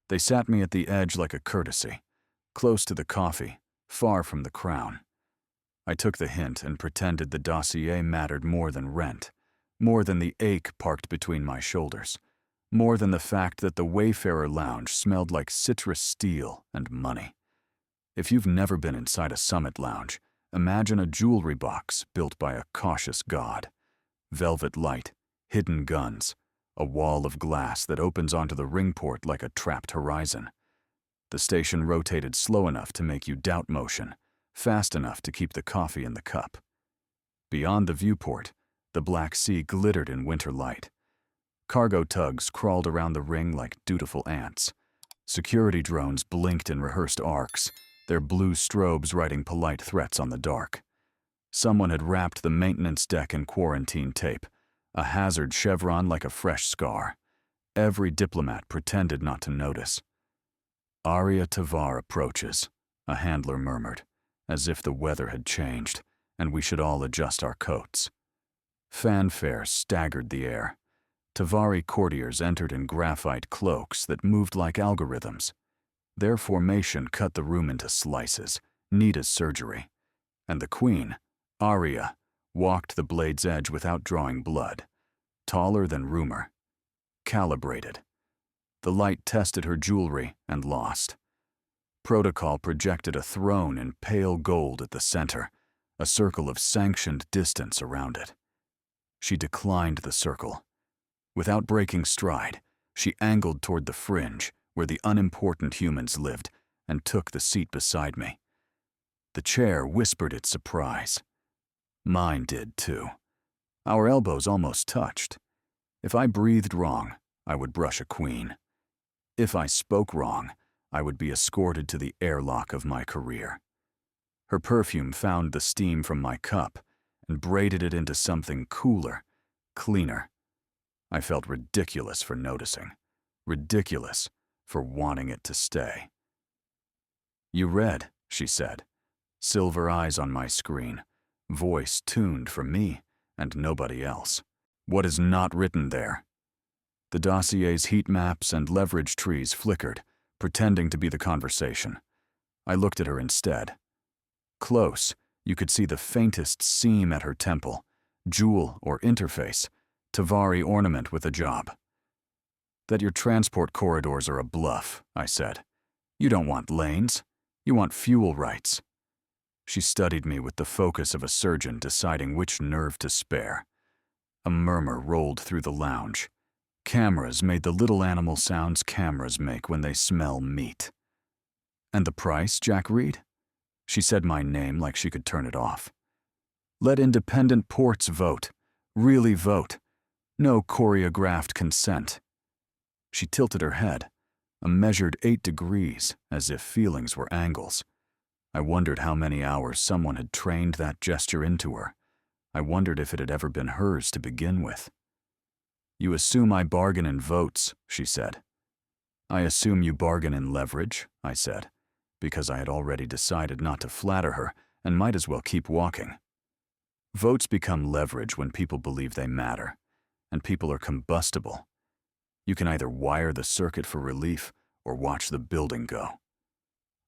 They sat me at the edge like a courtesy, close to the coffee, far from the crown. I took the hint and pretended the dossier mattered more than rent, more than the ache parked between my shoulders, more than the fact that the Wayfarer lounge smelled like citrus steel and money. If you've never been inside a Summit lounge, imagine a jewelry box built by a cautious god. Velvet light, hidden guns, a wall of glass that opens onto the ringport like a trapped horizon. The station rotated slow enough to make you doubt motion, fast enough to keep the coffee in the cup. Beyond the viewport, the Black Sea glittered in winter light. Cargo tugs crawled around the ring like dutiful ants. Security drones blinked in rehearsed arcs, their blue strobes writing polite threats on the dark. Someone had wrapped the maintenance deck in quarantine tape, a hazard chevron like a fresh scar. Every diplomat pretended not to notice. Arya Tavar approaches, a handler murmured, as if the weather had changed, and we should all adjust our coats. Fanfare staggered the air. Tavari courtiers entered in graphite cloaks that moved like algorithms. Their formation cut the room into slices, neat as surgery. And the queen, Arya, walked the blade's edge without drawing blood, taller than rumor, calibrated. The light tested her jewelry and lost. Protocol projected a throne in pale gold at the center, a circle of sanctioned distance around it. She declined the circle. Without breaking stride, she angled toward the fringe where the unimportant humans lived and took the seat beside me. The chair whispered its surprise. Mine did too. Our elbows almost touched. If I breathed wrong, I would brush a queen. If I spoke wrong, I would be escorted to the airlock of my career. Her perfume found the steam from my cup and braided it into something cooler, cleaner. I felt ridiculous for noticing, ridiculous for wanting it to stay. "You read," she said, silver eyes on my screen, voice tuned for me and nobody else. "What is not written there?" The dossier's heat maps and leverage trees flickered, pretending to be the conversation. I looked at her instead. Close, you could see the faintest seam at her temple, jewel or interface, Tavari ornament with a job. "That your transport corridors are a bluff," I said. "You don't want lanes. You want fuel rights." She studied me with the focus of a surgeon deciding which nerve to spare. A murmur rolled through the lounge. Cameras made the little animal sounds cameras make when they smell meat. "And the price, Jack Reed?" She said my name like she could turn it off. "Let independent ports vote. Really vote. No choreographed consent." She tilted her head, a measured 8 degrees, as if feelings were angles. I wondered how many hours someone had trained that gesture into her. I wondered if it had ever been hers to begin with. "You assume I bargain in votes," she said. "I assume you bargain in leverage," I said, because I had already decided not to flatter her and might as well keep walking. Votes become leverage when people believe they matter, and people are combustible. You can either wire the circuit for relief or watch the building go.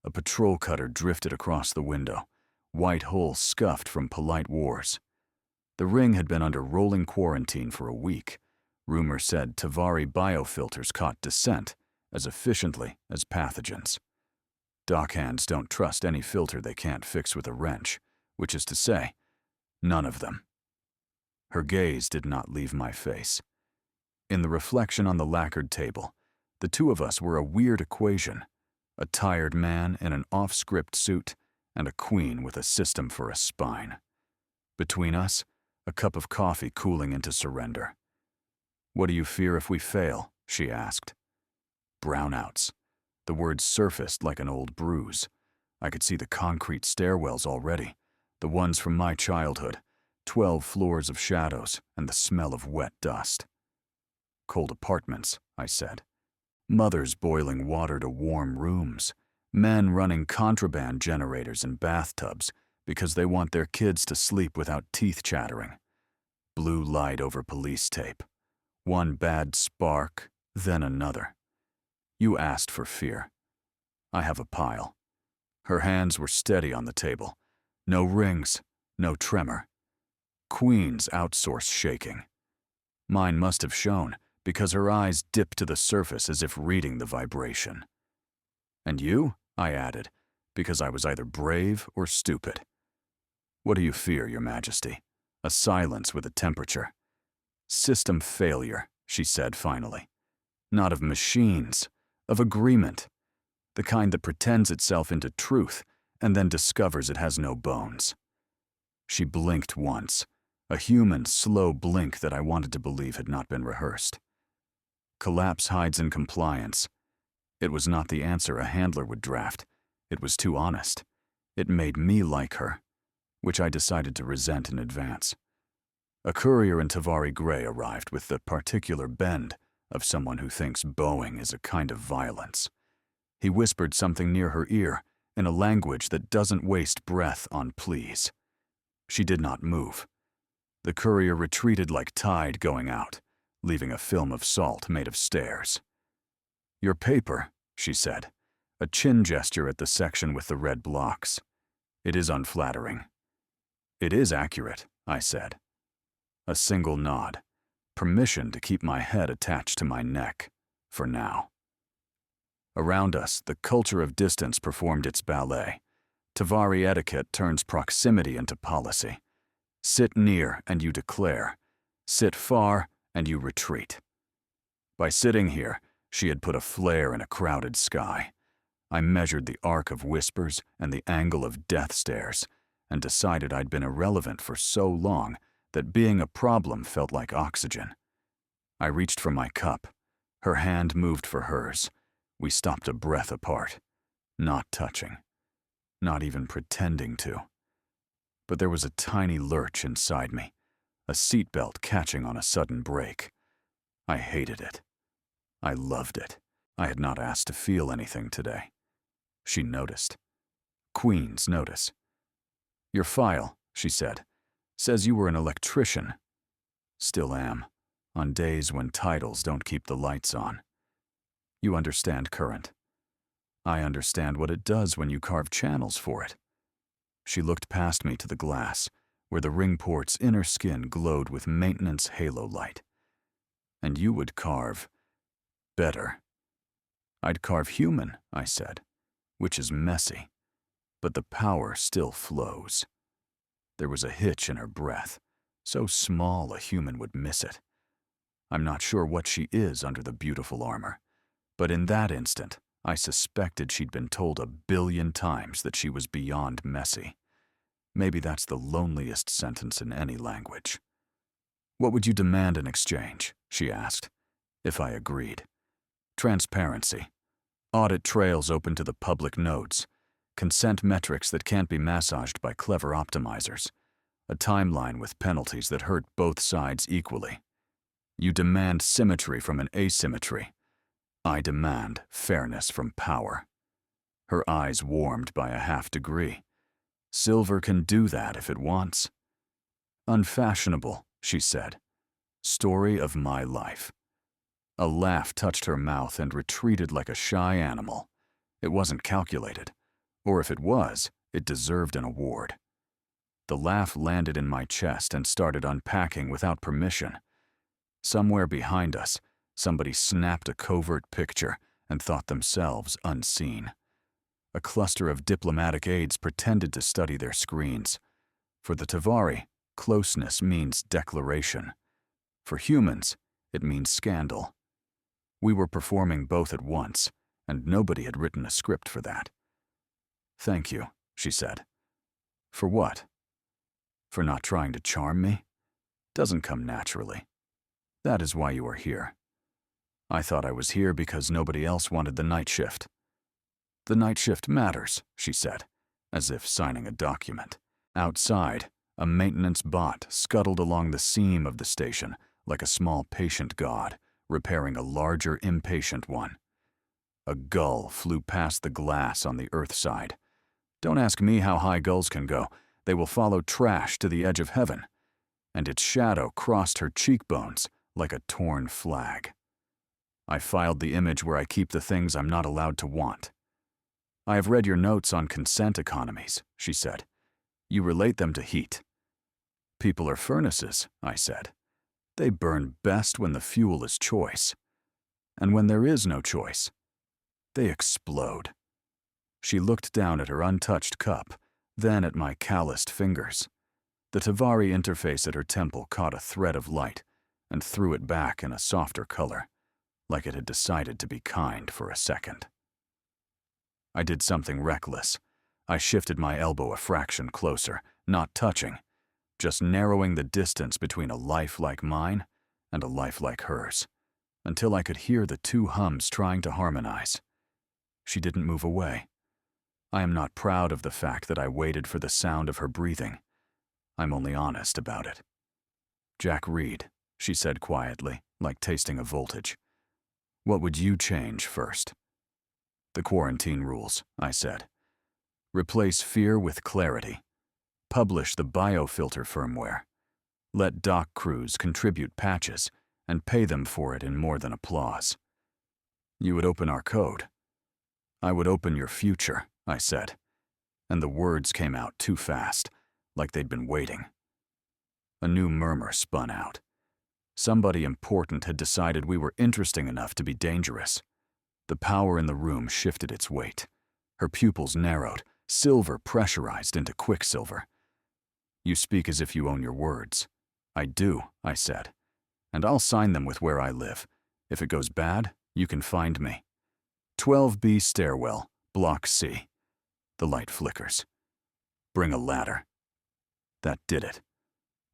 A patrol cutter drifted across the window, white hull scuffed from polite wars. The ring had been under rolling quarantine for a week. Rumor said Tavari biofilters caught dissent as efficiently as pathogens. Dockhands don't trust any filter they can't fix with a wrench, which is to say, none of them. Her gaze did not leave my face. In the reflection on the lacquered table, the two of us were a weird equation, a tired man in an off-script suit and a queen with a system for a spine. Between us, a cup of coffee cooling into surrender. "What do you fear if we fail?" she asked. Brownouts. The words surfaced like an old bruise. I could see the concrete stairwells already, the ones from my childhood, 12 floors of shadows and the smell of wet dust. "Cold apartments," I said. "Mothers boiling water to warm rooms. Men running contraband generators in bathtubs because they want their kids to sleep without teeth chattering. Blue light over police tape. One bad spark, then another. You asked for fear. I have a pile. Her hands were steady on the table. No rings, no tremor. Queen's outsourced shaking. Mine must have shown, because her eyes dipped to the surface as if reading the vibration. And you? I added, because I was either brave or stupid. What do you fear, Your Majesty? A silence with a temperature. System failure, she said finally. Not of machines, of agreement. The kind that pretends itself into truth and then discovers it has no bones. She blinked once, a human, slow blink that I wanted to believe had not been rehearsed. Collapse hides in compliance. It was not the answer a handler would draft. It was too honest. It made me like her, which I decided to resent in advance. A courier in Tavari Gray arrived with the particular bend of someone who thinks bowing is a kind of violence. He whispered something near her ear in a language that doesn't waste breath on pleas. She did not move. The courier retreated like tide going out, leaving a film of salt made of stares. Your paper, she said, a chin gesture at the section with the red blocks. It is unflattering. It is accurate, I said. A single nod. Permission to keep my head attached to my neck, for now. Around us, the culture of distance performed its ballet. Tavari etiquette turns proximity into policy. Sit near and you declare. Sit far and you retreat. By sitting here, she had put a flare in a crowded sky. I measured the arc of whispers and the angle of death stares, and decided I'd been irrelevant for so long that being a problem felt like oxygen. I reached for my cup. Her hand moved for hers. We stopped a breath apart, not touching, not even pretending to. But there was a tiny lurch inside me, a seatbelt catching on a sudden break. I hated it. I loved it. I had not asked to feel anything today. She noticed. Queen's notice. Your file, she said, says you were an electrician. Still am, on days when titles don't keep the lights on. You understand current. I understand what it does when you carve channels for it. She looked past me to the glass, where the ring port's inner skin glowed with maintenance halo light. And you would carve better. I'd carve human, I said, which is messy, but the power still flows. There was a hitch in her breath, so small a human would miss it. I'm not sure what she is under the beautiful armor, but in that instant, I suspected she'd been told 1 billion times that she was beyond messy. Maybe that's the loneliest sentence in any language. What would you demand in exchange? She asked, if I agreed. Transparency. Audit trails open to the public nodes. Consent metrics that can't be massaged by clever optimizers. A timeline with penalties that hurt both sides equally. You demand symmetry from an asymmetry. I demand fairness from power. Her eyes warmed by a half degree. Silver can do that if it wants. Unfashionable, she said. Story of my life. A laugh touched her mouth and retreated like a shy animal. It wasn't calculated. Or if it was, it deserved an award. The laugh landed in my chest and started unpacking without permission. Somewhere behind us, somebody snapped a covert picture and thought themselves unseen. A cluster of diplomatic aides pretended to study their screens. For the Tavari, closeness means declaration. For humans, it means scandal. We were performing both at once, and nobody had written a script for that. Thank you, she said. For what? For not trying to charm me? Doesn't come naturally. That is why you are here. I thought I was here because nobody else wanted the night shift. The night shift matters, she said, as if signing a document. Outside, a maintenance bot scuttled along the seam of the station like a small patient god, repairing a larger impatient one. A gull flew past the glass on the earth side. Don't ask me how high gulls can go. They will follow trash to the edge of heaven. And its shadow crossed her cheekbones like a torn flag. I filed the image where I keep the things I'm not allowed to want. I have read your notes on consent economies, she said. You relate them to heat. People are furnaces, I said. They burn best when the fuel is choice. And when there is no choice, they explode. She looked down at her untouched cup, then at my calloused fingers. The Tavari interface at her temple caught a thread of light and threw it back in a softer color, like it had decided to be kind for a second. I did something reckless. I shifted my elbow a fraction closer, not touching, just narrowing the distance between a life like mine and a life like hers, until I could hear the two hums trying to harmonize. She didn't move away. I am not proud of the fact that I waited for the sound of her breathing. I'm only honest about it. Jack Reed, she said quietly, like tasting a voltage. What would you change first? The quarantine rules, I said. Replace fear with clarity. Publish the biofilter firmware. Let dock crews contribute patches and pay them for it in more than applause. You would open our code. I would open your future, I said. And the words came out too fast, like they'd been waiting. A new murmur spun out. Somebody important had decided we were interesting enough to be dangerous. The power in the room shifted its weight. Her pupils narrowed, silver pressurized into quicksilver. You speak as if you own your words. I do, I said. And I'll sign them with where I live. If it goes bad, you can find me. 12B stairwell, block C. The light flickers. Bring a ladder. That did it.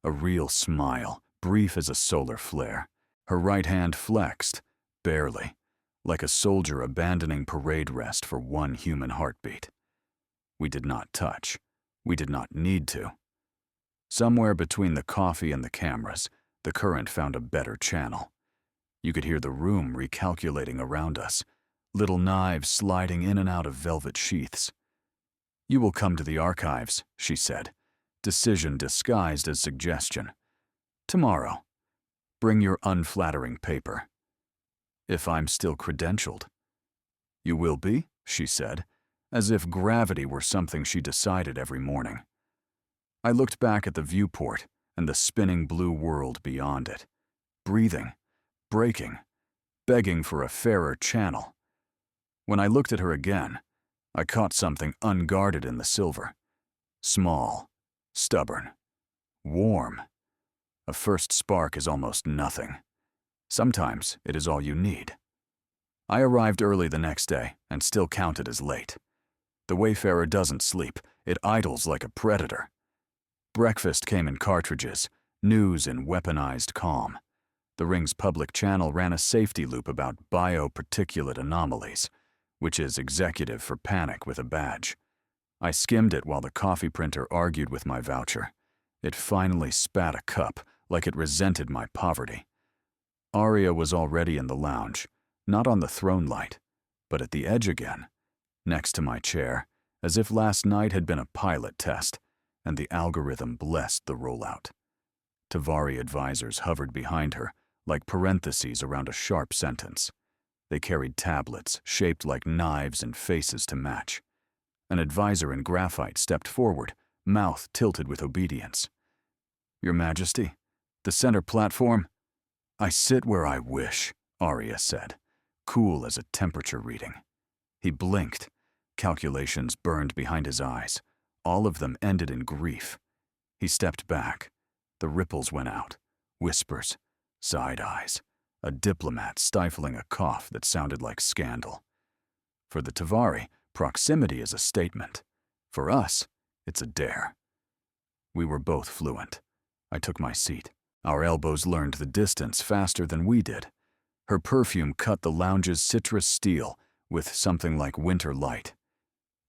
A real smile, brief as a solar flare. Her right hand flexed, barely, like a soldier abandoning parade rest for one human heartbeat. We did not touch. We did not need to. Somewhere between the coffee and the cameras, the current found a better channel. You could hear the room recalculating around us, little knives sliding in and out of velvet sheaths. You will come to the archives, she said, decision disguised as suggestion. Tomorrow. Bring your unflattering paper. If I'm still credentialed. You will be, she said, as if gravity were something she decided every morning. I looked back at the viewport and the spinning blue world beyond it, breathing, breaking, begging for a fairer channel. When I looked at her again, I caught something unguarded in the silver. Small, stubborn, warm. A first spark is almost nothing. Sometimes it is all you need. I arrived early the next day and still counted as late. The wayfarer doesn't sleep, it idles like a predator. Breakfast came in cartridges, news in weaponized calm. The Ring's public channel ran a safety loop about bioparticulate anomalies, which is executive for panic with a badge. I skimmed it while the coffee printer argued with my voucher. It finally spat a cup, like it resented my poverty. Arya was already in the lounge, not on the throne light, but at the edge again, next to my chair, as if last night had been a pilot test, and the algorithm blessed the rollout. Tavari advisors hovered behind her, like parentheses around a sharp sentence. They carried tablets shaped like knives and faces to match. An advisor in graphite stepped forward, mouth tilted with obedience. Your Majesty, the center platform? I sit where I wish, Arya said, cool as a temperature reading. He blinked. Calculations burned behind his eyes. All of them ended in grief. He stepped back. The ripples went out. Whispers. Side eyes. A diplomat stifling a cough that sounded like scandal. For the Tavari, proximity is a statement. For us, it's a dare. We were both fluent. I took my seat. Our elbows learned the distance faster than we did. Her perfume cut the lounge's citrus steel with something like winter light.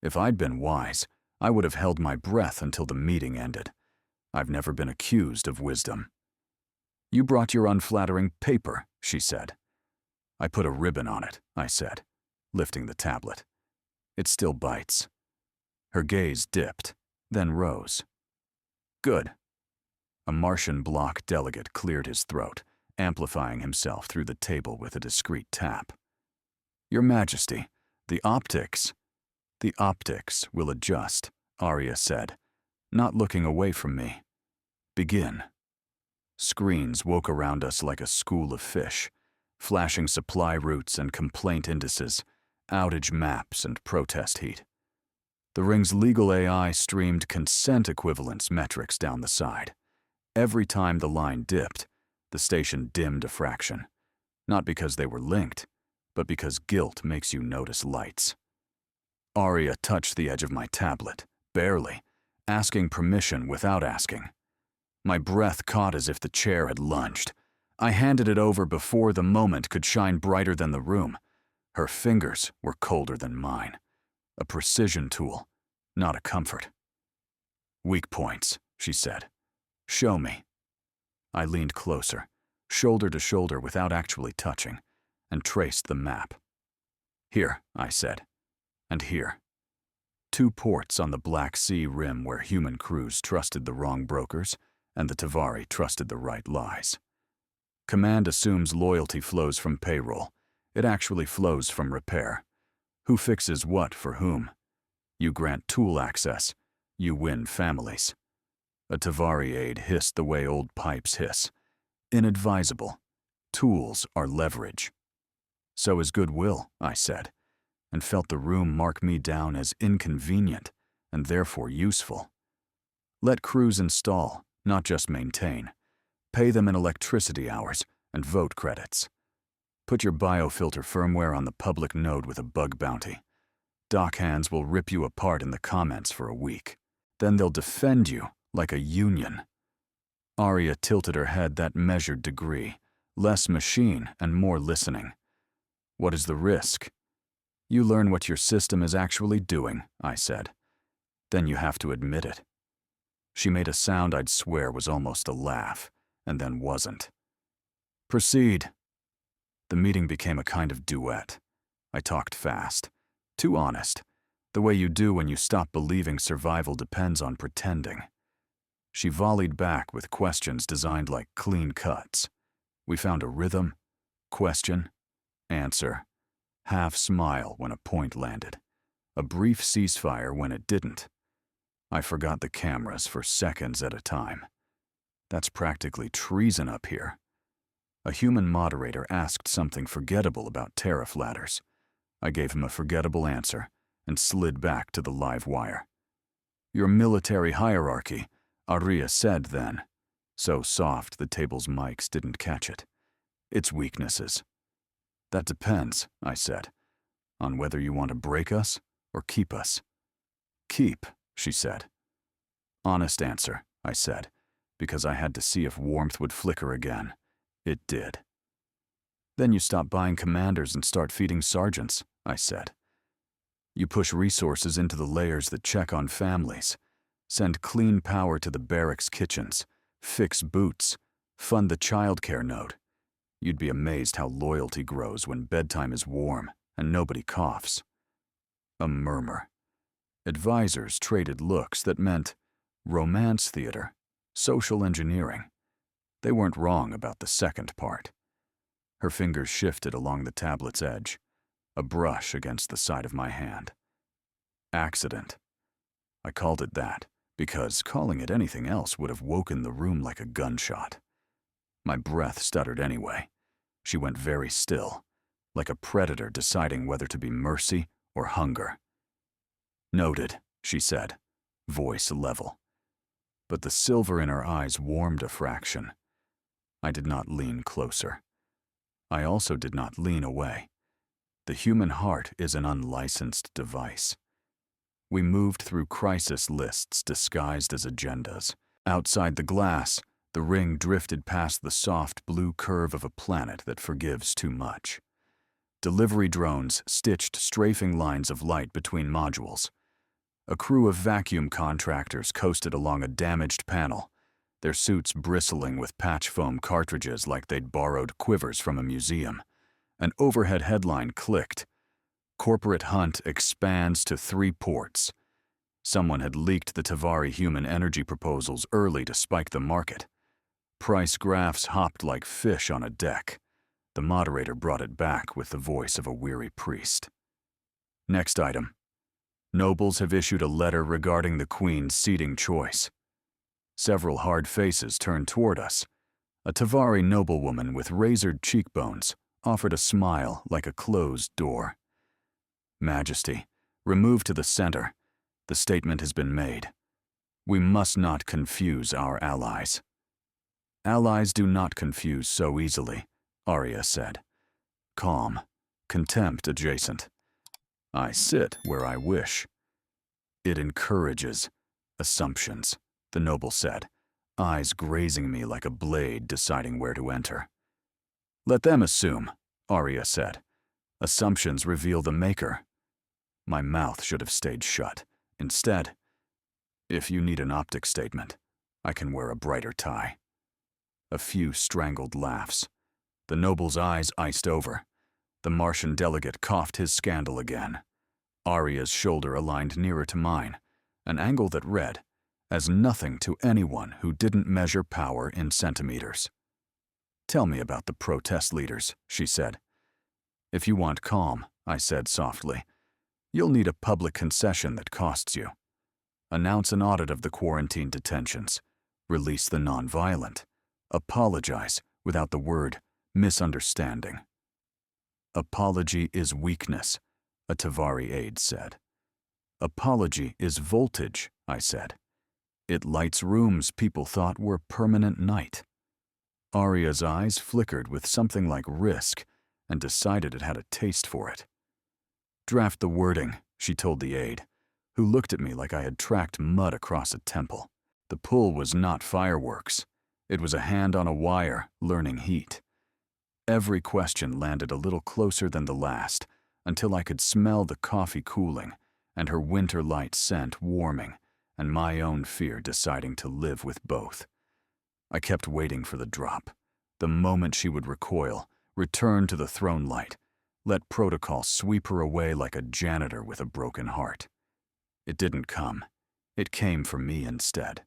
If I'd been wise, I would have held my breath until the meeting ended. I've never been accused of wisdom. You brought your unflattering paper, she said. I put a ribbon on it, I said, lifting the tablet. It still bites. Her gaze dipped, then rose. Good. A Martian bloc delegate cleared his throat, amplifying himself through the table with a discreet tap. "Your Majesty, the optics." "The optics will adjust," Arya said, not looking away from me. "Begin." Screens woke around us like a school of fish, flashing supply routes and complaint indices, outage maps and protest heat. The ring's legal AI streamed consent equivalence metrics down the side. Every time the line dipped, the station dimmed a fraction. Not because they were linked, but because guilt makes you notice lights. Arya touched the edge of my tablet, barely, asking permission without asking. My breath caught as if the chair had lunged. I handed it over before the moment could shine brighter than the room. Her fingers were colder than mine. A precision tool, not a comfort. "Weak points," she said. "Show me." I leaned closer, shoulder to shoulder without actually touching, and traced the map. "Here," I said, "and here." 2 ports on the Black Sea rim where human crews trusted the wrong brokers and the Tavari trusted the right lies. Command assumes loyalty flows from payroll. It actually flows from repair. Who fixes what for whom? You grant tool access, you win families. A Tavari aide hissed the way old pipes hiss. Inadvisable. Tools are leverage. "So is goodwill," I said, and felt the room mark me down as inconvenient and therefore useful. Let crews install, not just maintain. Pay them in electricity hours and vote credits. Put your biofilter firmware on the public node with a bug bounty. Dock hands will rip you apart in the comments for a week. Then they'll defend you like a union. Arya tilted her head that measured degree, less machine and more listening. "What is the risk?" "You learn what your system is actually doing," I said. "Then you have to admit it." She made a sound I'd swear was almost a laugh, and then wasn't. "Proceed." The meeting became a kind of duet. I talked fast. Too honest. The way you do when you stop believing survival depends on pretending. She volleyed back with questions designed like clean cuts. We found a rhythm. Question. Answer. Half smile when a point landed. A brief ceasefire when it didn't. I forgot the cameras for seconds at a time. That's practically treason up here. A human moderator asked something forgettable about tariff ladders. I gave him a forgettable answer and slid back to the live wire. "Your military hierarchy," Arya said then, so soft the table's mics didn't catch it. "Its weaknesses." "That depends," I said, "on whether you want to break us or keep us." "Keep," she said. "Honest answer," I said, because I had to see if warmth would flicker again. It did. "Then you stop buying commanders and start feeding sergeants," I said. "You push resources into the layers that check on families, send clean power to the barracks kitchens, fix boots, fund the childcare node. You'd be amazed how loyalty grows when bedtime is warm and nobody coughs." A murmur. Advisors traded looks that meant romance theater, social engineering. They weren't wrong about the second part. Her fingers shifted along the tablet's edge, a brush against the side of my hand. Accident. I called it that because calling it anything else would have woken the room like a gunshot. My breath stuttered anyway. She went very still, like a predator deciding whether to be mercy or hunger. "Noted," she said, voice level. But the silver in her eyes warmed a fraction. I did not lean closer. I also did not lean away. The human heart is an unlicensed device. We moved through crisis lists disguised as agendas. Outside the glass, the ring drifted past the soft blue curve of a planet that forgives too much. Delivery drones stitched strafing lines of light between modules. A crew of vacuum contractors coasted along a damaged panel, their suits bristling with patch foam cartridges like they'd borrowed quivers from a museum. An overhead headline clicked. "Corporate hunt expands to 3 ports." Someone had leaked the Tavari human energy proposals early to spike the market. price graphs hopped like fish on a deck. The moderator brought it back with the voice of a weary priest. Next item. Nobles have issued a letter regarding the Queen's seating choice. Several hard faces turned toward us. A Tavari noblewoman with razored cheekbones offered a smile like a closed door. Majesty, remove to the center. The statement has been made. We must not confuse our allies. Allies do not confuse so easily, Arya said. Calm, contempt adjacent. I sit where I wish. It encourages assumptions, the noble said, eyes grazing me like a blade deciding where to enter. Let them assume, Arya said. Assumptions reveal the maker. My mouth should have stayed shut. Instead, if you need an optic statement, I can wear a brighter tie. A few strangled laughs. The noble's eyes iced over. The Martian delegate coughed his scandal again. Arya's shoulder aligned nearer to mine, an angle that read, as nothing to anyone who didn't measure power in centimeters. Tell me about the protest leaders, she said. If you want calm, I said softly, you'll need a public concession that costs you. Announce an audit of the quarantine detentions. Release the nonviolent. Apologize without the word misunderstanding. Apology is weakness, a Tavari aide said. Apology is voltage, I said. It lights rooms people thought were permanent night. Arya's eyes flickered with something like risk and decided it had a taste for it. Draft the wording, she told the aide, who looked at me like I had tracked mud across a temple. The pull was not fireworks. It was a hand on a wire, learning heat. Every question landed a little closer than the last, until I could smell the coffee cooling and her winter light scent warming, and my own fear deciding to live with both. I kept waiting for the drop, the moment she would recoil, return to the throne light, let protocol sweep her away like a janitor with a broken heart. It didn't come. It came for me instead.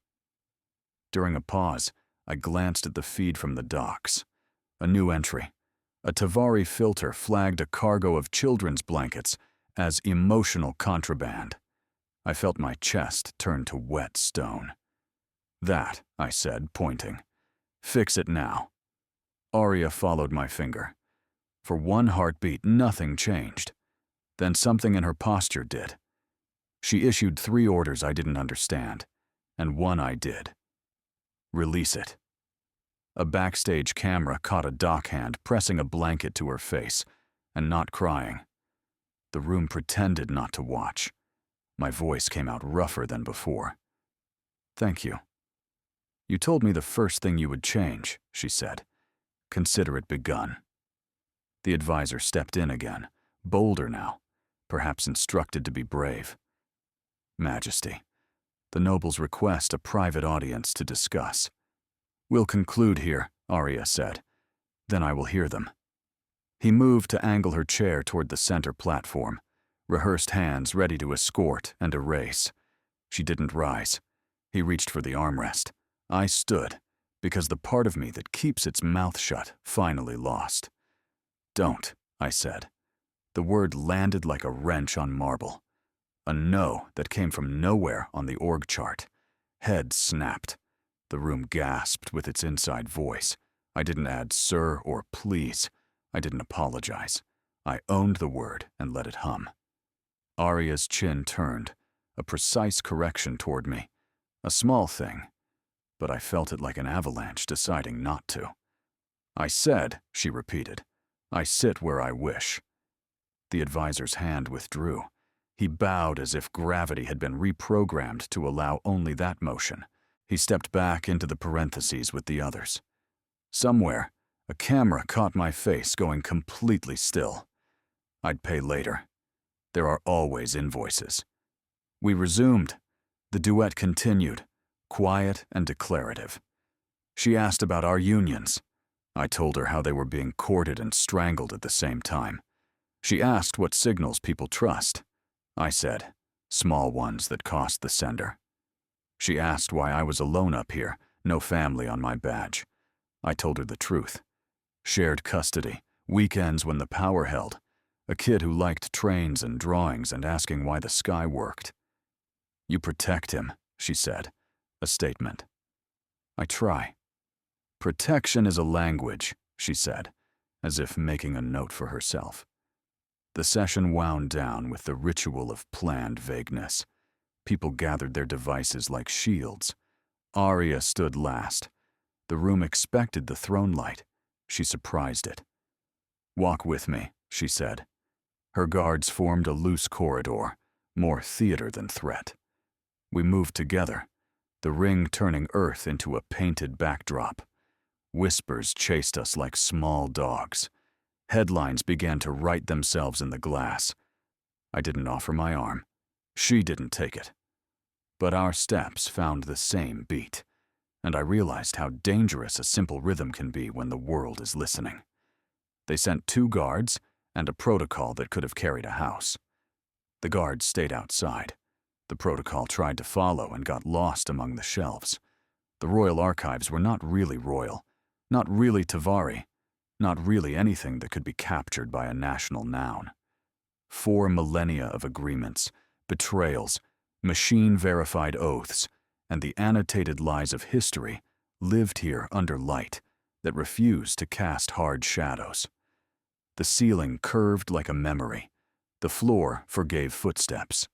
During a pause, I glanced at the feed from the docks. A new entry. A Tavari filter flagged a cargo of children's blankets as emotional contraband. I felt my chest turn to wet stone. That, I said, pointing. Fix it now. Arya followed my finger. For one heartbeat, nothing changed. Then something in her posture did. She issued 3 orders I didn't understand, and one I did. Release it. A backstage camera caught a dockhand pressing a blanket to her face, and not crying. The room pretended not to watch. My voice came out rougher than before. Thank you. You told me the first thing you would change, she said. Consider it begun. The advisor stepped in again, bolder now, perhaps instructed to be brave. Majesty, the nobles request a private audience to discuss. We'll conclude here, Arya said. Then I will hear them. He moved to angle her chair toward the center platform, rehearsed hands ready to escort and erase. She didn't rise. He reached for the armrest. I stood, because the part of me that keeps its mouth shut finally lost. Don't, I said. The word landed like a wrench on marble. A no that came from nowhere on the org chart. Head snapped. The room gasped with its inside voice. I didn't add sir or please. I didn't apologize. I owned the word and let it hum. Arya's chin turned, a precise correction toward me. A small thing, but I felt it like an avalanche deciding not to. I said, she repeated, I sit where I wish. The advisor's hand withdrew. He bowed as if gravity had been reprogrammed to allow only that motion. He stepped back into the parentheses with the others. Somewhere, a camera caught my face going completely still. I'd pay later. There are always invoices. We resumed. The duet continued, quiet and declarative. She asked about our unions. I told her how they were being courted and strangled at the same time. She asked what signals people trust. I said, small ones that cost the sender. She asked why I was alone up here, no family on my badge. I told her the truth. Shared custody, weekends when the power held, a kid who liked trains and drawings and asking why the sky worked. You protect him, she said, a statement. I try. Protection is a language, she said, as if making a note for herself. The session wound down with the ritual of planned vagueness. People gathered their devices like shields. Arya stood last. The room expected the throne light. She surprised it. Walk with me, she said. Her guards formed a loose corridor, more theater than threat. We moved together, the ring turning Earth into a painted backdrop. Whispers chased us like small dogs. Headlines began to write themselves in the glass. I didn't offer my arm. She didn't take it. But our steps found the same beat, and I realized how dangerous a simple rhythm can be when the world is listening. They sent 2 guards and a protocol that could have carried a house. The guards stayed outside. The protocol tried to follow and got lost among the shelves. The royal archives were not really royal, not really Tavari, not really anything that could be captured by a national noun. 4 millennia of agreements, betrayals, machine-verified oaths, and the annotated lies of history lived here under light that refused to cast hard shadows. The ceiling curved like a memory. The floor forgave footsteps.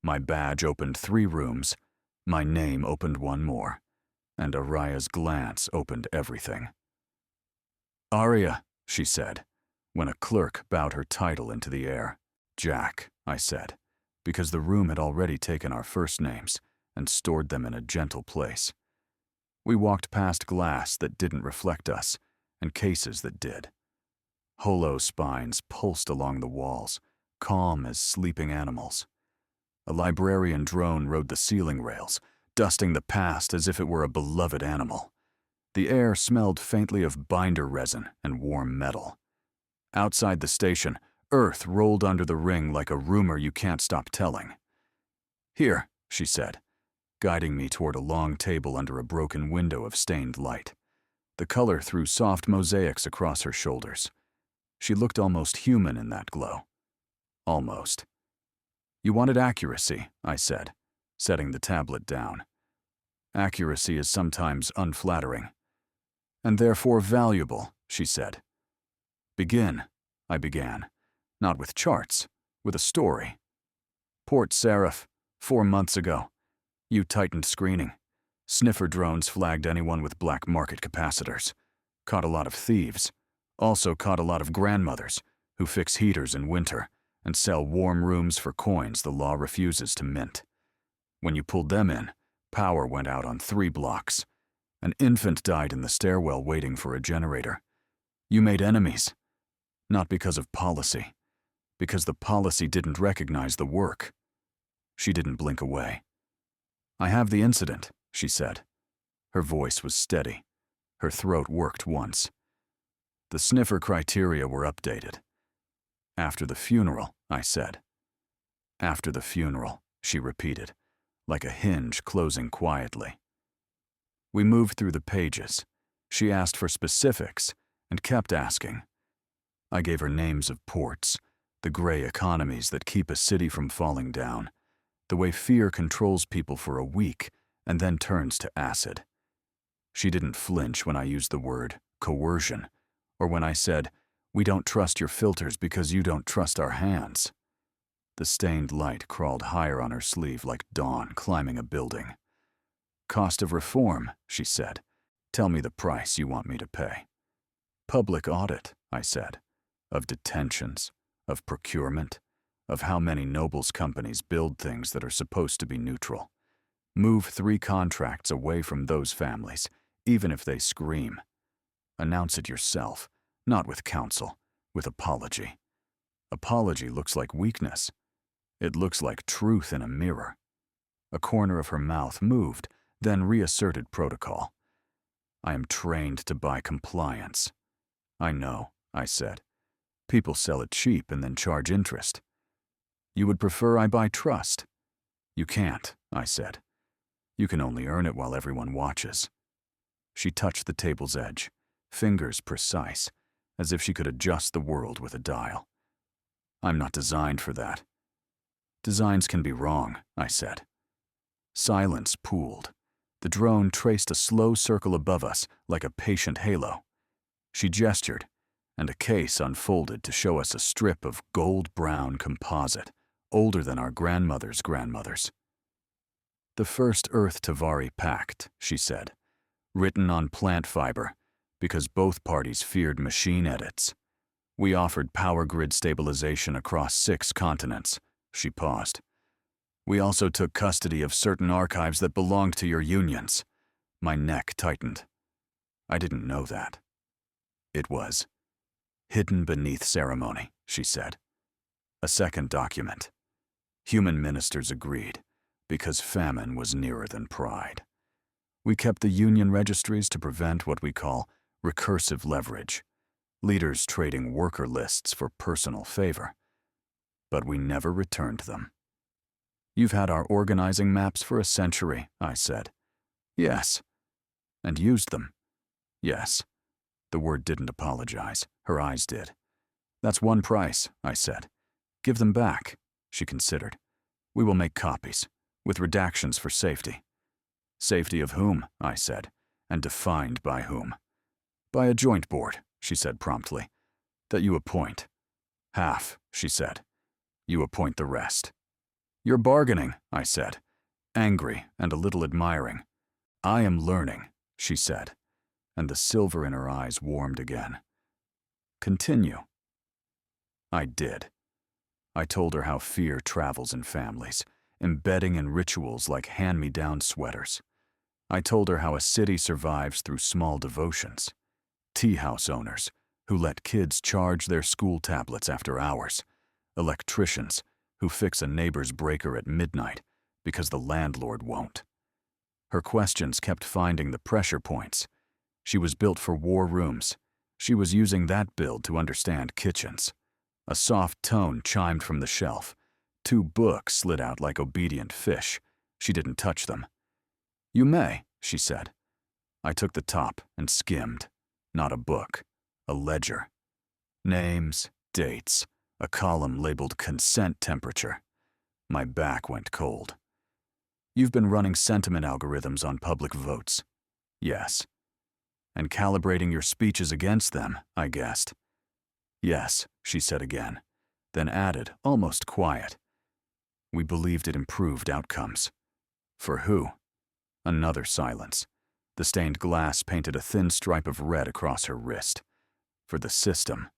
My badge opened 3 rooms, my name opened 1 more, and Araya's glance opened everything. Arya, she said, when a clerk bowed her title into the air. Jack, I said, because the room had already taken our first names and stored them in a gentle place. We walked past glass that didn't reflect us and cases that did. Hollow spines pulsed along the walls, calm as sleeping animals. A librarian drone rode the ceiling rails, dusting the past as if it were a beloved animal. The air smelled faintly of binder resin and warm metal. Outside the station, Earth rolled under the ring like a rumor you can't stop telling. Here, she said, guiding me toward a long table under a broken window of stained light. The color threw soft mosaics across her shoulders. She looked almost human in that glow. Almost. You wanted accuracy, I said, setting the tablet down. Accuracy is sometimes unflattering. And therefore valuable, she said. Begin, I began. Not with charts, with a story. Port Seraph, 4 months ago. You tightened screening. Sniffer drones flagged anyone with black market capacitors. Caught a lot of thieves. Also caught a lot of grandmothers who fix heaters in winter and sell warm rooms for coins the law refuses to mint. When you pulled them in, power went out on 3 blocks. An infant died in the stairwell waiting for a generator. You made enemies. Not because of policy. Because the policy didn't recognize the work. She didn't blink away. I have the incident, she said. Her voice was steady. Her throat worked once. The sniffer criteria were updated. After the funeral, I said. After the funeral, she repeated, like a hinge closing quietly. We moved through the pages. She asked for specifics and kept asking. I gave her names of ports, the gray economies that keep a city from falling down, the way fear controls people for a week and then turns to acid. She didn't flinch when I used the word coercion, or when I said, we don't trust your filters because you don't trust our hands. The stained light crawled higher on her sleeve like dawn climbing a building. Cost of reform, she said. Tell me the price you want me to pay. Public audit, I said, of detentions, of procurement, of how many nobles companies build things that are supposed to be neutral. Move 3 contracts away from those families, even if they scream. Announce it yourself, not with counsel, with apology. Apology looks like weakness. It looks like truth in a mirror. A corner of her mouth moved, then reasserted protocol. I am trained to buy compliance. I know, I said. People sell it cheap and then charge interest. You would prefer I buy trust? You can't, I said. You can only earn it while everyone watches. She touched the table's edge, fingers precise, as if she could adjust the world with a dial. I'm not designed for that. Designs can be wrong, I said. Silence pooled. The drone traced a slow circle above us like a patient halo. She gestured, and a case unfolded to show us a strip of gold-brown composite, older than our grandmother's grandmothers. The first Earth Tavari Pact, she said, written on plant fiber, because both parties feared machine edits. We offered power grid stabilization across 6 continents. She paused. We also took custody of certain archives that belonged to your unions. My neck tightened. I didn't know that. It was hidden beneath ceremony, she said. A second document. Human ministers agreed, because famine was nearer than pride. We kept the union registries to prevent what we call recursive leverage, leaders trading worker lists for personal favor. But we never returned them. You've had our organizing maps for a century, I said. Yes. And used them? Yes. The word didn't apologize. Her eyes did. That's one price, I said. Give them back, she considered. We will make copies, with redactions for safety. Safety of whom, I said, and defined by whom. By a joint board, she said promptly, that you appoint. Half, she said. You appoint the rest. You're bargaining, I said, angry and a little admiring. I am learning, she said, and the silver in her eyes warmed again. Continue. I did. I told her how fear travels in families, embedding in rituals like hand-me-down sweaters. I told her how a city survives through small devotions. Tea house owners who let kids charge their school tablets after hours. Electricians who fix a neighbor's breaker at midnight because the landlord won't. Her questions kept finding the pressure points. She was built for war rooms. She was using that build to understand kitchens. A soft tone chimed from the shelf. 2 books slid out like obedient fish. She didn't touch them. You may, she said. I took the top and skimmed. Not a book, a ledger. Names, dates, a column labeled consent temperature. My back went cold. You've been running sentiment algorithms on public votes. Yes. And calibrating your speeches against them, I guessed. Yes, she said again, then added, almost quiet. We believed it improved outcomes. For who? Another silence. The stained glass painted a thin stripe of red across her wrist. For the system.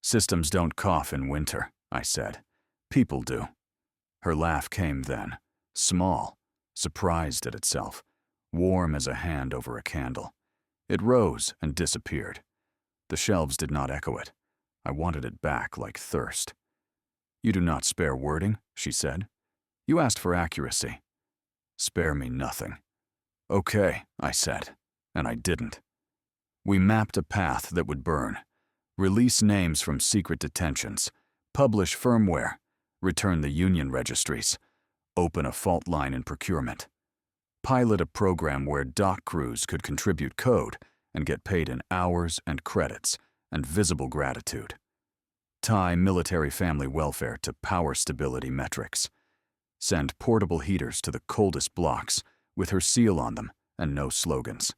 Systems don't cough in winter, I said. People do. Her laugh came then, small, surprised at itself, warm as a hand over a candle. It rose and disappeared. The shelves did not echo it. I wanted it back like thirst. You do not spare wording, she said. You asked for accuracy. Spare me nothing. Okay, I said, and I didn't. We mapped a path that would burn. Release names from secret detentions, publish firmware, return the union registries, open a fault line in procurement, pilot a program where dock crews could contribute code and get paid in hours and credits and visible gratitude, tie military family welfare to power stability metrics, send portable heaters to the coldest blocks with her seal on them and no slogans.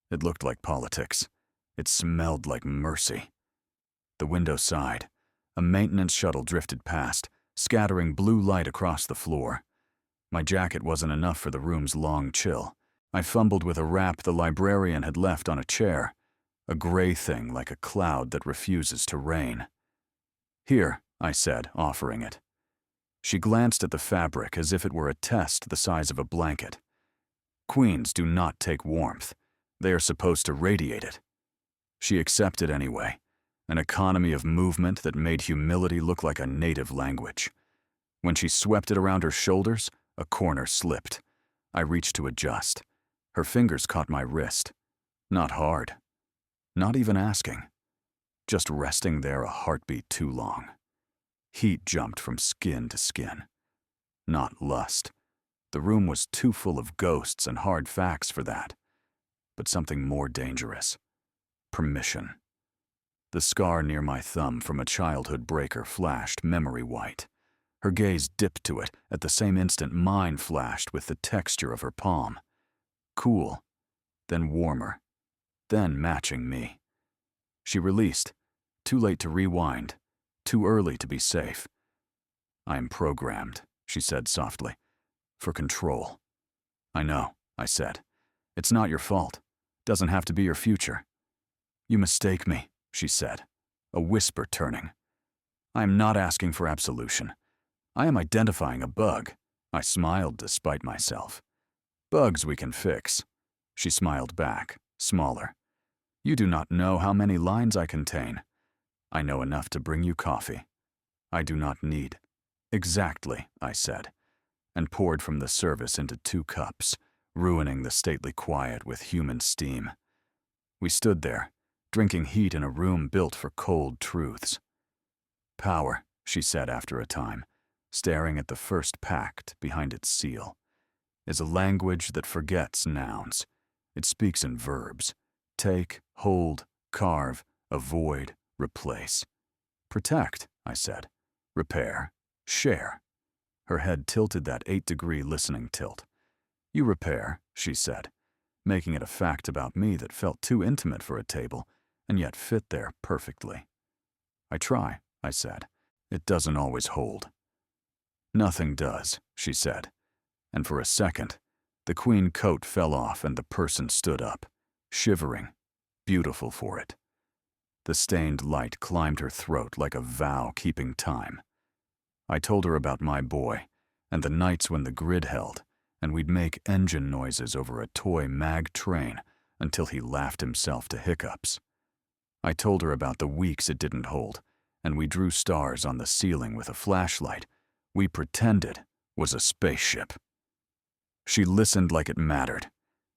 It looked like politics. It smelled like mercy. The window sighed. A maintenance shuttle drifted past, scattering blue light across the floor. My jacket wasn't enough for the room's long chill. I fumbled with a wrap the librarian had left on a chair, a gray thing like a cloud that refuses to rain. Here, I said, offering it. She glanced at the fabric as if it were a test the size of a blanket. Queens do not take warmth. They are supposed to radiate it. She accepted anyway. An economy of movement that made humility look like a native language. When she swept it around her shoulders, a corner slipped. I reached to adjust. Her fingers caught my wrist. Not hard. Not even asking. Just resting there a heartbeat too long. Heat jumped from skin to skin. Not lust. The room was too full of ghosts and hard facts for that. but something more dangerous. Permission. The scar near my thumb from a childhood breaker flashed memory white. Her gaze dipped to it. At the same instant, mine flashed with the texture of her palm. Cool, then warmer, then matching me. She released. Too late to rewind. Too early to be safe. I am programmed, she said softly. For control. I know, I said. It's not your fault. Doesn't have to be your future. You mistake me, she said, a whisper turning. I am not asking for absolution. I am identifying a bug. I smiled despite myself. Bugs we can fix. She smiled back, smaller. You do not know how many lines I contain. I know enough to bring you coffee. I do not need. Exactly, I said, and poured from the service into 2 cups, ruining the stately quiet with human steam. We stood there, drinking heat in a room built for cold truths. Power, she said after a time, staring at the first pact behind its seal, is a language that forgets nouns. It speaks in verbs. Take, hold, carve, avoid, replace. Protect, I said. Repair, share. Her head tilted that 8-degree listening tilt. You repair, she said, making it a fact about me that felt too intimate for a table and yet fit there perfectly. I try, I said. It doesn't always hold. Nothing does, she said, and for a second, the queen coat fell off and the person stood up, shivering, beautiful for it. The stained light climbed her throat like a vow keeping time. I told her about my boy and the nights when the grid held and we'd make engine noises over a toy mag train until he laughed himself to hiccups. I told her about the weeks it didn't hold, and we drew stars on the ceiling with a flashlight we pretended was a spaceship. She listened like it mattered.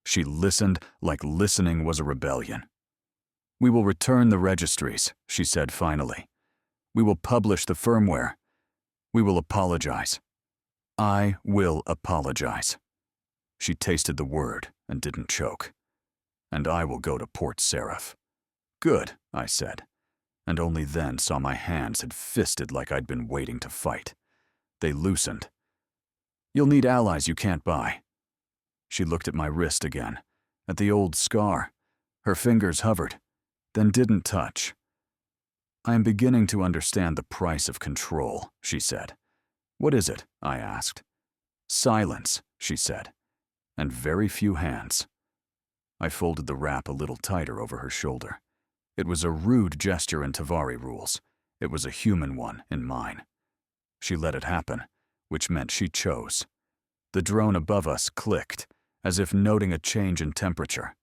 She listened like listening was a rebellion. We will return the registries, she said finally. We will publish the firmware. We will apologize. I will apologize. She tasted the word and didn't choke. And I will go to Port Seraph. Good, I said, and only then saw my hands had fisted like I'd been waiting to fight. They loosened. You'll need allies you can't buy. She looked at my wrist again, at the old scar. Her fingers hovered, then didn't touch. I am beginning to understand the price of control, she said. What is it? I asked. Silence, she said, and very few hands. I folded the wrap a little tighter over her shoulder. It was a rude gesture in Tavari rules. It was a human one in mine. She let it happen, which meant she chose. The drone above us clicked, as if noting a change in temperature.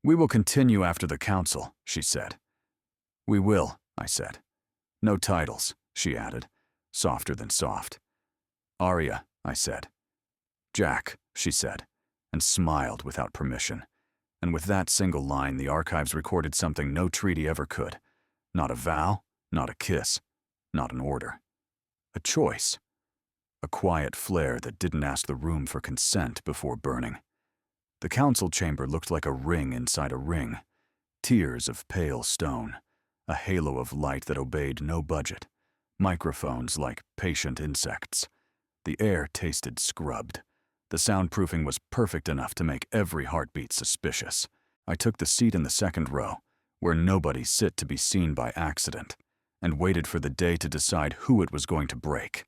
We will continue after the council, she said. We will, I said. No titles, she added, softer than soft. Arya, I said. Jack, she said, and smiled without permission. And with that single line, the archives recorded something no treaty ever could. Not a vow, not a kiss, not an order. A choice. A quiet flare that didn't ask the room for consent before burning. The council chamber looked like a ring inside a ring. Tiers of pale stone. A halo of light that obeyed no budget. Microphones like patient insects. The air tasted scrubbed. The soundproofing was perfect enough to make every heartbeat suspicious. I took the seat in the second row, where nobody sit to be seen by accident, and waited for the day to decide who it was going to break.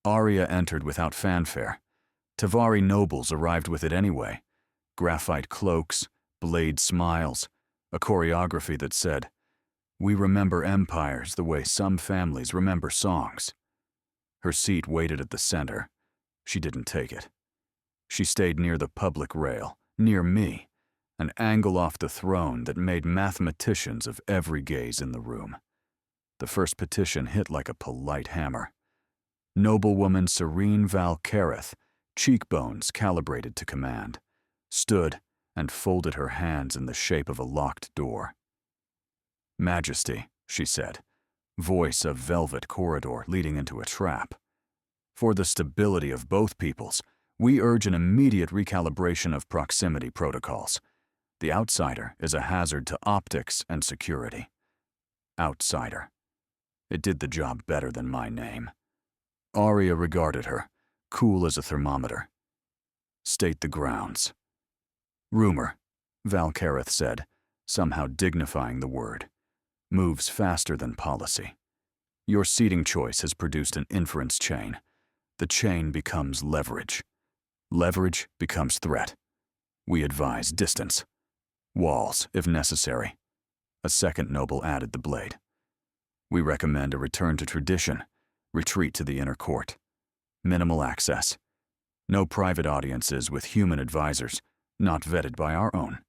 Arya entered without fanfare. Tavari nobles arrived with it anyway. Graphite cloaks, blade smiles, a choreography that said, "We remember empires the way some families remember songs." Her seat waited at the center. She didn't take it. She stayed near the public rail, near me, an angle off the throne that made mathematicians of every gaze in the room. The first petition hit like a polite hammer. Noblewoman Serene Valcareth, cheekbones calibrated to command, stood and folded her hands in the shape of a locked door. Majesty, she said, voice of velvet corridor leading into a trap. For the stability of both peoples, we urge an immediate recalibration of proximity protocols. The outsider is a hazard to optics and security. Outsider. It did the job better than my name. Arya regarded her, cool as a thermometer. State the grounds. Rumor, Valkareth said, somehow dignifying the word. Moves faster than policy. Your seating choice has produced an inference chain. The chain becomes leverage. Leverage becomes threat. We advise distance. Walls, if necessary. A second noble added the blade. We recommend a return to tradition, retreat to the inner court. Minimal access. No private audiences with human advisors, not vetted by our own.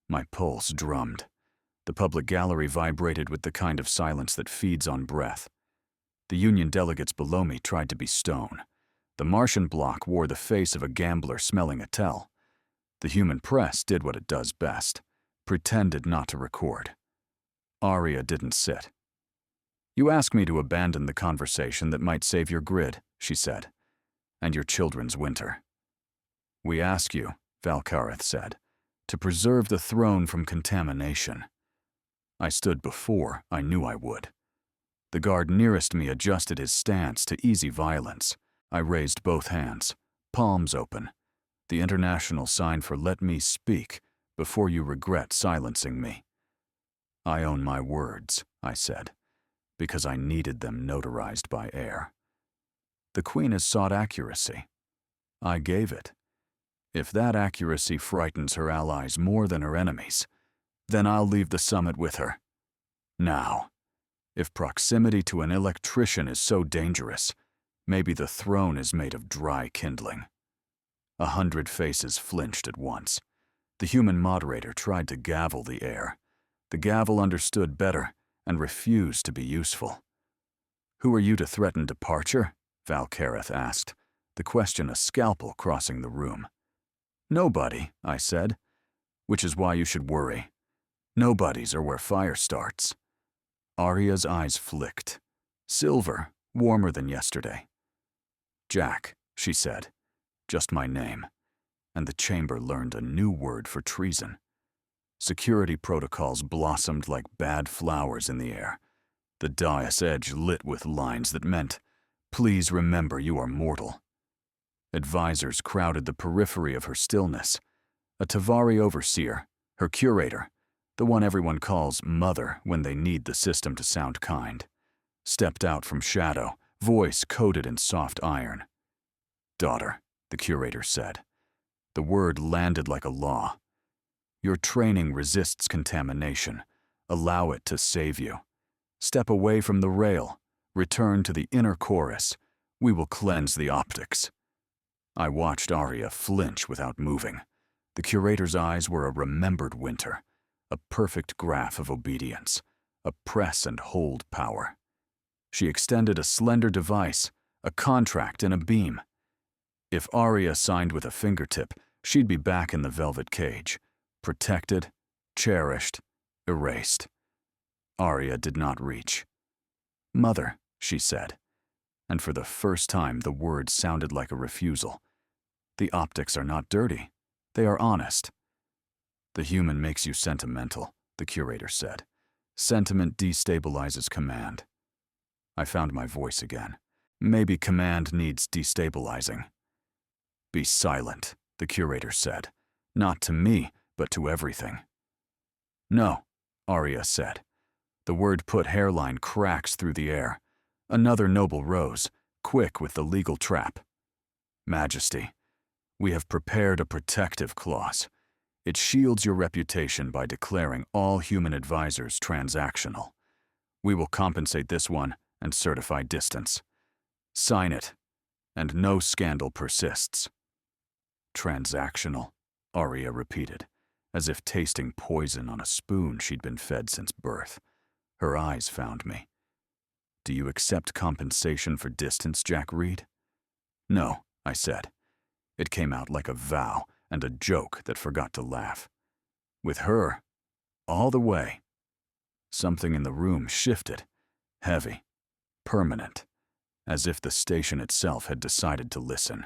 My pulse drummed. The public gallery vibrated with the kind of silence that feeds on breath. The Union delegates below me tried to be stone. The Martian bloc wore the face of a gambler smelling a tell. The human press did what it does best, pretended not to record. Arya didn't sit. You ask me to abandon the conversation that might save your grid, she said, and your children's winter. We ask you, Valkareth said, to preserve the throne from contamination. I stood before I knew I would. The guard nearest me adjusted his stance to easy violence. I raised both hands, palms open, the international sign for let me speak before you regret silencing me. I own my words, I said, because I needed them notarized by air. The Queen has sought accuracy. I gave it. If that accuracy frightens her allies more than her enemies, then I'll leave the summit with her. Now, if proximity to an electrician is so dangerous, maybe the throne is made of dry kindling. 100 faces flinched at once. The human moderator tried to gavel the air. The gavel understood better and refused to be useful. Who are you to threaten departure? Valkareth asked, the question a scalpel crossing the room. Nobody, I said, which is why you should worry. Nobodies are where fire starts. Arya's eyes flicked. Silver, warmer than yesterday. Jack, she said, just my name, and the chamber learned a new word for treason. Security protocols blossomed like bad flowers in the air. The dais edge lit with lines that meant, please remember you are mortal. Advisors crowded the periphery of her stillness. A Tavari overseer, her curator, the one everyone calls mother when they need the system to sound kind, stepped out from shadow, voice coated in soft iron. Daughter, the curator said. The word landed like a law. Your training resists contamination. Allow it to save you. Step away from the rail. Return to the inner chorus. We will cleanse the optics. I watched Arya flinch without moving. The curator's eyes were a remembered winter, a perfect graph of obedience, a press and hold power. She extended a slender device, a contract in a beam. If Arya signed with a fingertip, she'd be back in the velvet cage, protected, cherished, erased. Arya did not reach. Mother, she said, and for the first time the word sounded like a refusal. The optics are not dirty. They are honest. The human makes you sentimental, the curator said. Sentiment destabilizes command. I found my voice again. Maybe command needs destabilizing. Be silent, the curator said. Not to me, but to everything. No, Arya said. The word put hairline cracks through the air. Another noble rose, quick with the legal trap. Majesty, we have prepared a protective clause. It shields your reputation by declaring all human advisors transactional. We will compensate this one and certify distance. Sign it, and no scandal persists. Transactional, Arya repeated, as if tasting poison on a spoon she'd been fed since birth. Her eyes found me. Do you accept compensation for distance, Jack Reed? No, I said. It came out like a vow and a joke that forgot to laugh. With her, all the way. Something in the room shifted, heavy, permanent, as if the station itself had decided to listen.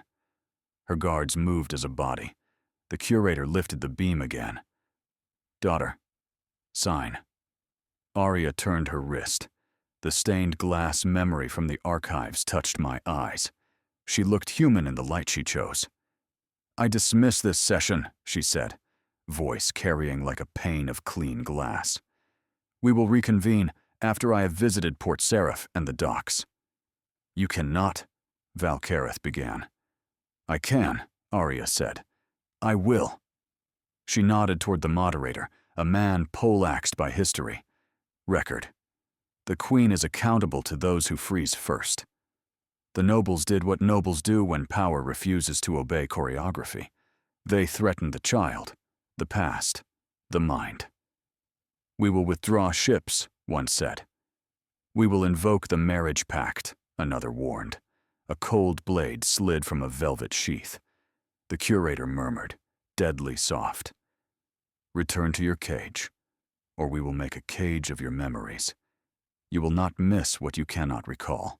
Her guards moved as a body. The curator lifted the beam again. Daughter. Sign. Arya turned her wrist. The stained glass memory from the archives touched my eyes. She looked human in the light she chose. I dismiss this session, she said, voice carrying like a pane of clean glass. We will reconvene after I have visited Port Seraph and the docks. You cannot, Valkareth began. I can, Arya said. I will. She nodded toward the moderator, a man poleaxed by history. Record. The Queen is accountable to those who freeze first. The nobles did what nobles do when power refuses to obey choreography. They threatened the child, the past, the mind. We will withdraw ships, one said. We will invoke the marriage pact, another warned. A cold blade slid from a velvet sheath. The curator murmured, deadly soft. Return to your cage, or we will make a cage of your memories. You will not miss what you cannot recall.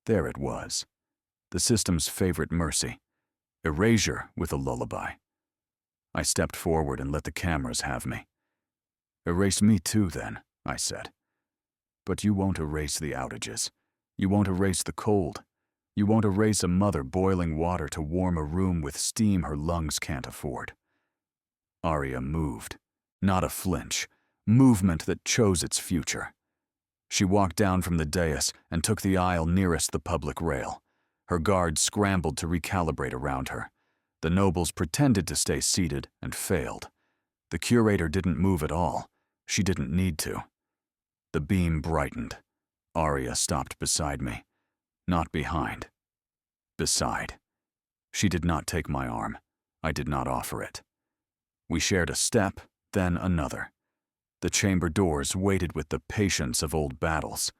There it was, the system's favorite mercy, erasure with a lullaby. I stepped forward and let the cameras have me. Erase me too, then, I said. But you won't erase the outages. You won't erase the cold. You won't erase a mother boiling water to warm a room with steam her lungs can't afford. Arya moved, not a flinch, movement that chose its future. She walked down from the dais and took the aisle nearest the public rail. Her guards scrambled to recalibrate around her. The nobles pretended to stay seated and failed. The curator didn't move at all. She didn't need to. The beam brightened. Arya stopped beside me. Not behind. Beside. She did not take my arm. I did not offer it. We shared a step, then another. The chamber doors waited with the patience of old battles.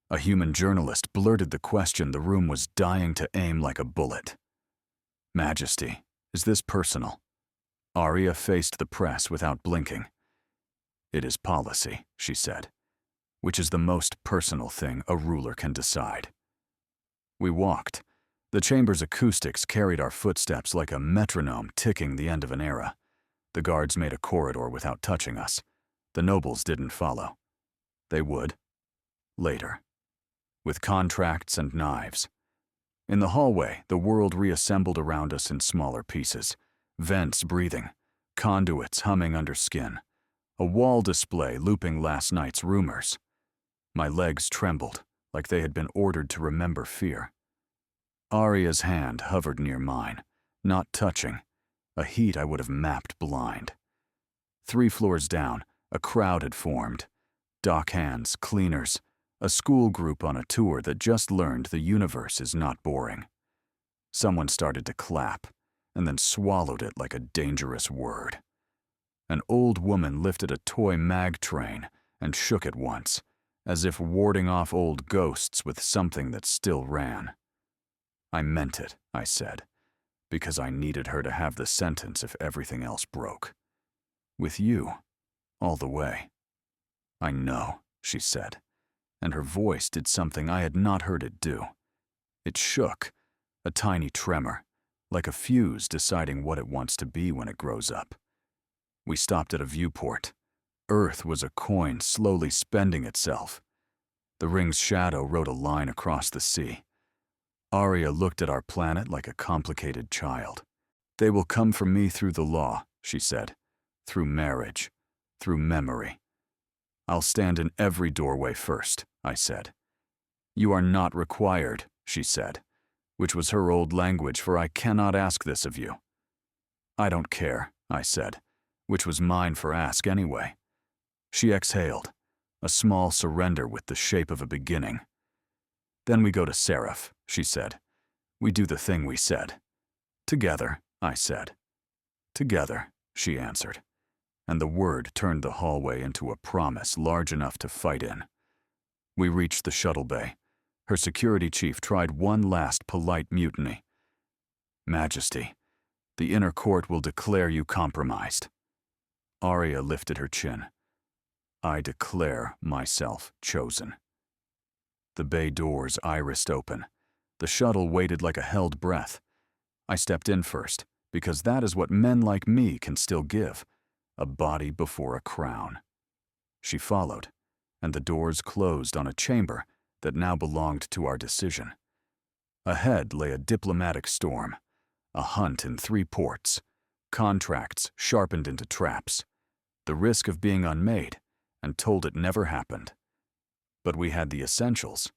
A human journalist blurted the question the room was dying to aim like a bullet. Majesty, is this personal? Arya faced the press without blinking. It is policy, she said, which is the most personal thing a ruler can decide. We walked. The chamber's acoustics carried our footsteps like a metronome ticking the end of an era. The guards made a corridor without touching us. The nobles didn't follow. They would. Later. With contracts and knives. In the hallway, the world reassembled around us in smaller pieces. Vents breathing. Conduits humming under skin. A wall display looping last night's rumors. My legs trembled, like they had been ordered to remember fear. Arya's hand hovered near mine, not touching, a heat I would have mapped blind. 3 floors down, a crowd had formed. Dock hands, cleaners, a school group on a tour that just learned the universe is not boring. Someone started to clap, and then swallowed it like a dangerous word. An old woman lifted a toy mag train and shook it once, as if warding off old ghosts with something that still ran. I meant it, I said, because I needed her to have the sentence if everything else broke. With you, all the way. I know, she said, and her voice did something I had not heard it do. It shook, a tiny tremor, like a fuse deciding what it wants to be when it grows up. We stopped at a viewport. Earth was a coin slowly spending itself. The ring's shadow wrote a line across the sea. Arya looked at our planet like a complicated child. They will come for me through the law, she said, through marriage, through memory. I'll stand in every doorway first, I said. You are not required, she said, which was her old language for I cannot ask this of you. I don't care, I said, which was mine for ask anyway. She exhaled, a small surrender with the shape of a beginning. Then we go to Seraph, she said. We do the thing we said. Together, I said. Together, she answered. And the word turned the hallway into a promise large enough to fight in. We reached the shuttle bay. Her security chief tried one last polite mutiny. Majesty, the inner court will declare you compromised. Arya lifted her chin. I declare myself chosen. The bay doors irised open. The shuttle waited like a held breath. I stepped in first, because that is what men like me can still give. a body before a crown. She followed, and the doors closed on a chamber that now belonged to our decision. Ahead lay a diplomatic storm, a hunt in 3 ports, contracts sharpened into traps, the risk of being unmade and told it never happened. But we had the essentials: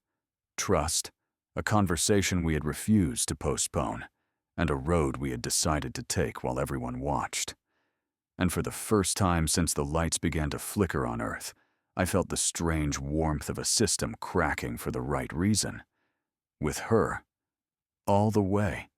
trust, a conversation we had refused to postpone, and a road we had decided to take while everyone watched. And for the first time since the lights began to flicker on Earth, I felt the strange warmth of a system cracking for the right reason. With her, all the way.